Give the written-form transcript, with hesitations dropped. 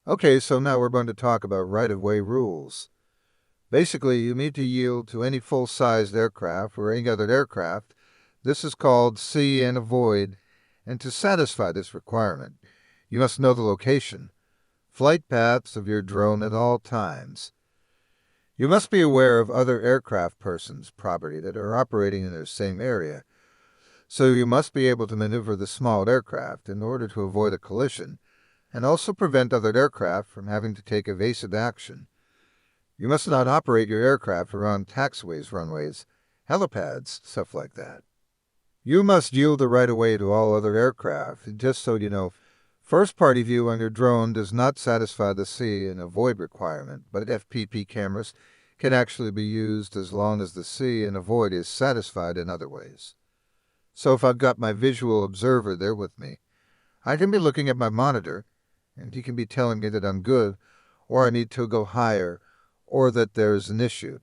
Okay, so now we're going to talk about right-of-way rules. Basically, you need to yield to any full-sized aircraft or any other aircraft. This is called see and avoid, and to satisfy this requirement, you must know the location, flight paths of your drone at all times. You must be aware of other aircraft persons' property that are operating in the same area, so you must be able to maneuver the small aircraft in order to avoid a collision and also prevent other aircraft from having to take evasive action. You must not operate your aircraft around taxiways, runways, helipads, stuff like that. You must yield the right-of-way to all other aircraft. Just so you know, first-party view on your drone does not satisfy the see and avoid requirement, but FPP cameras can actually be used as long as the see and avoid is satisfied in other ways. So if I've got my visual observer there with me, I can be looking at my monitor, and he can be telling me that I'm good, or I need to go higher, or that there's an issue.